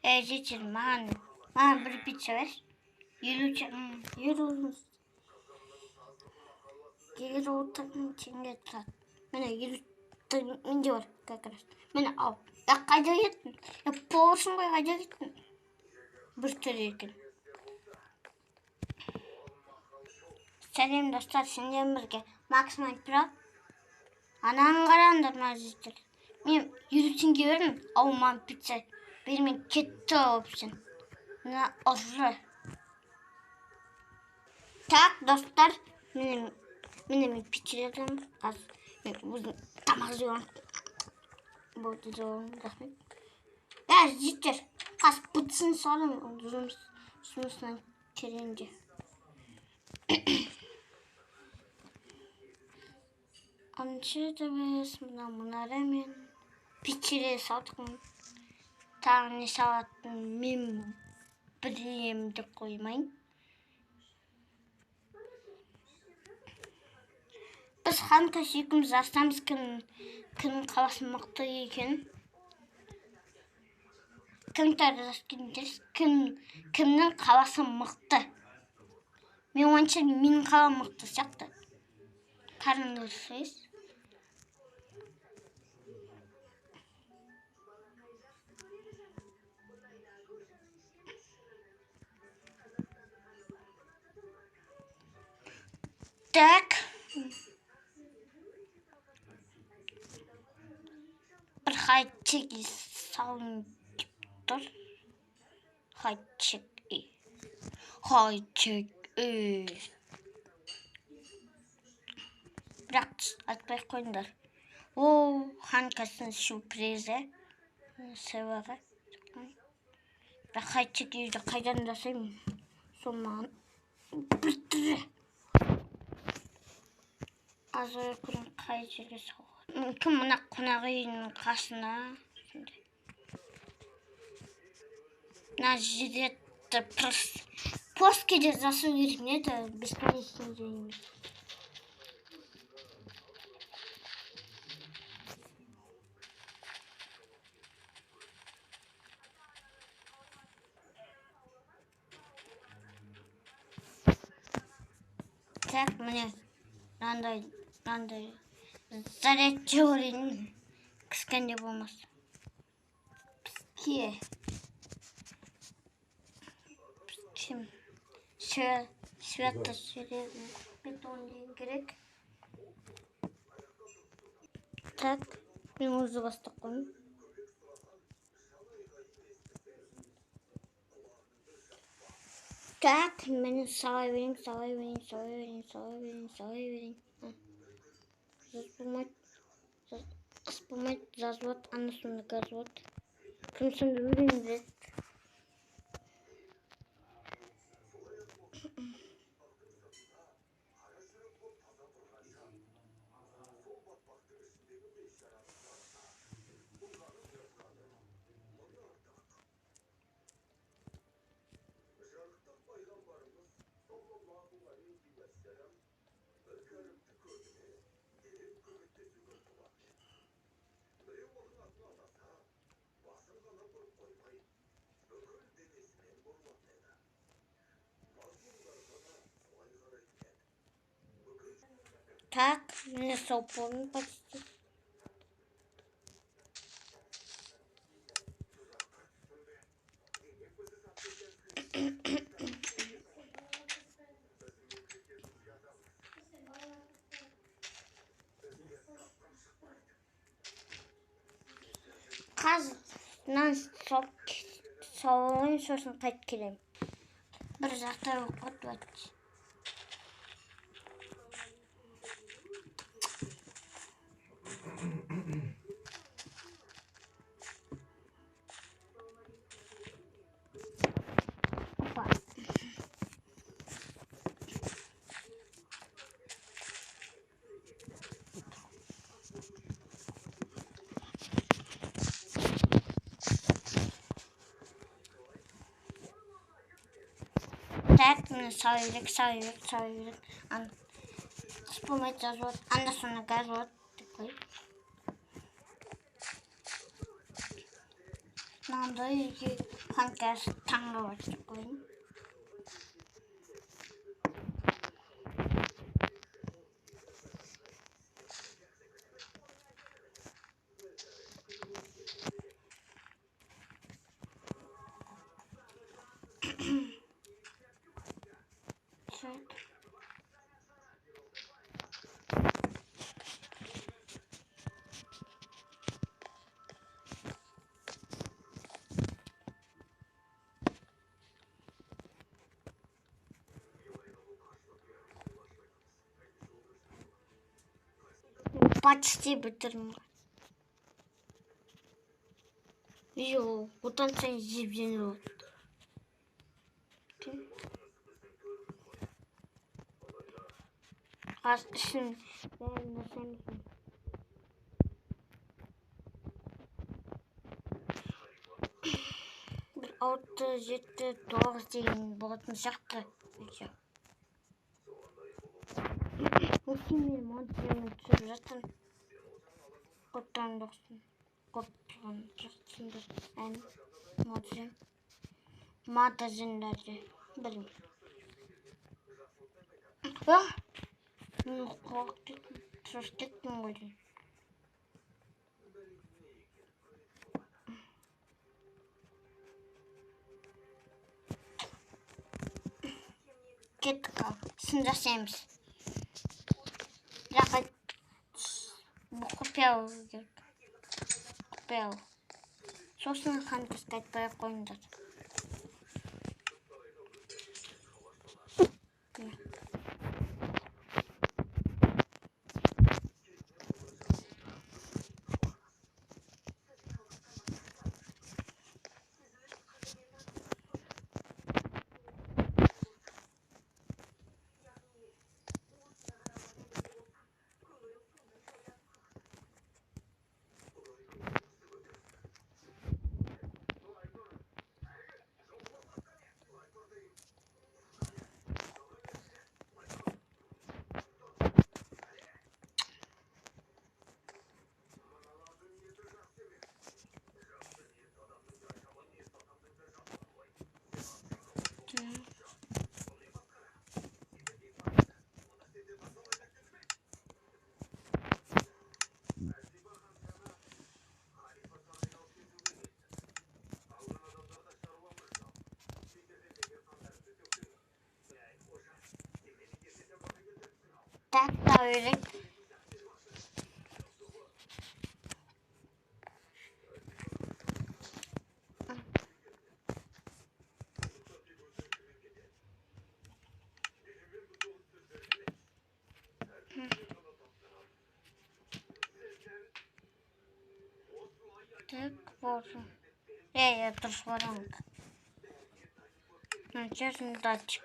Жечер, маған бір пицца берші. Елу теңге тұрады. Міне 50 менде бар как раз. Міне ал. Қайда кеттің? Болсын ғой, қайда кеттің? Бір түр екен. Сәлем достар, сенден бірге Макс Майнкрафт. Ананы қараңдар мына жігіттер. Мен 50 теңге бердім, ал маған пицца бермей кетті опсен. Мына ұры. Так, достар, міне мен пицца жедім. Мен өзім тамақ жеймін. Болды жауым, рахмет. Жігіттер, қазір пиццаны салым, жұмысынан келгенде. Аншы дәбес, мұнара мен пиццеле салдықпын. Тағы не салатын мен білем деп қоймайын. Біз Ханкаш екеуміз астамыз кімнің қаласы мықты екен. Кімнің қаласы мықты. Мен ойымша менің қалам мықты сияқты. Қарыңыз. Так. Бір хайчек салын деп тұр. Хайчек. Бірақ айтпай қойыңдар. Ол Ханкасын сюрпризі. Сыйлығы. Бірақ хайчек үйді қайдан жасаймын? Сол маған білдірі. Аз ой күн қай жерге салған. Мүмкін мына қонақ үйінің қасына. Мына жерде посткеде жасау керек не еді? Бесконечный дейміз. Так, міне мынандай зарядчы орайын кішкенде болмас. Бізге свято середный бетон дейін керек. Так, мен өзі бастап қойым. Так, мен салай берейін. Қыс болмайды, жаз болады, анасында газ болады. Кім сонда өлең біледі? Так, міне сол полный почти. Қазір нан салайын, сосын қайтып келем. Бір жақтар оқып өтті. Так, міне салай берек. Қыс болмайды, жаз болады, анда-санда газ болады деп қойып. Mынандай қаншасы таңғы бастық қойын. Почти бітірдім. Жоқ, одан сайын жеп-жеңіл болды. Қазір ішін бәрін жасаймыз. 6, 7, 9 деген болатын сияқты. Осымен монтажын түсіріп жатырмын. Қоттан жоқсын. Қоттан жоқсыңдар. Әне монтажын. Монтажындарды білмеймін. Мен қорқыттым ғой. Кеттік ал, сын жасаймыз. Бірақ бұл құпия керек. Құпия. Сосын қанқысқа айтпай қойыңдар. Так da öyle. Так olsun. Dur varım. Честно, датчик.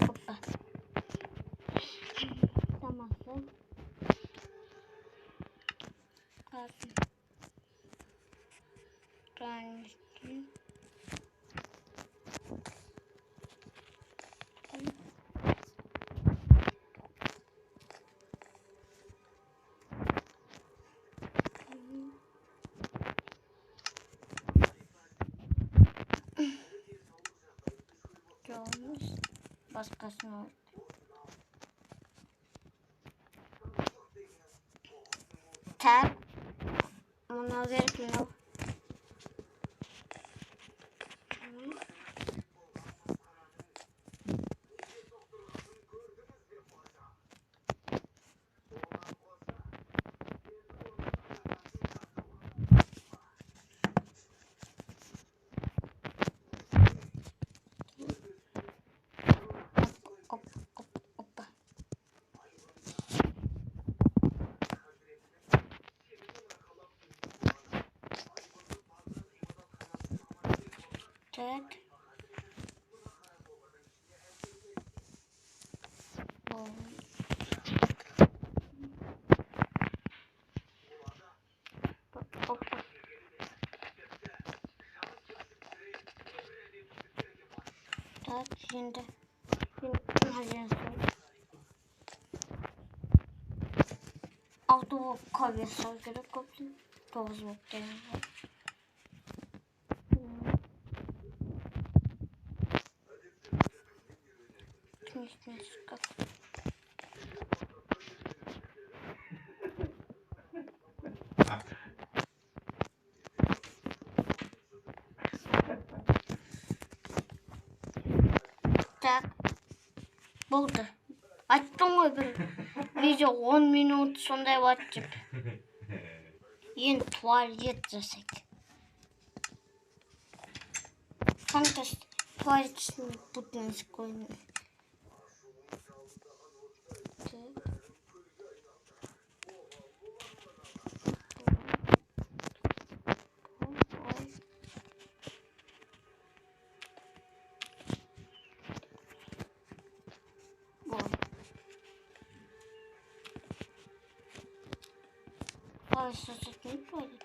Опа. Tamamdır. Kalsın. Tanıştım. Olmuş. Başkasına oldu. Tak. Ona verip ne? Tak. Так, şimdi hazırız. 6 болып кабе сау керек көптен. 9 болып деген бар. Книжный шкаф. Так. Болды. Айттым ғой бір видео 10 минут сондай болады деп. Енді туалет жасайық. Фантаст туалетшінің бұтын қойын. Ой, сосед не пойдет.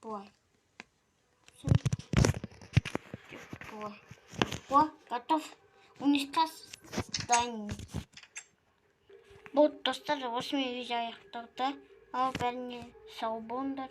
Бой. О, готов. Уничтожь здание. Вот достаточно 8 видео аяқталды. Ал бәріне сау болыңдар.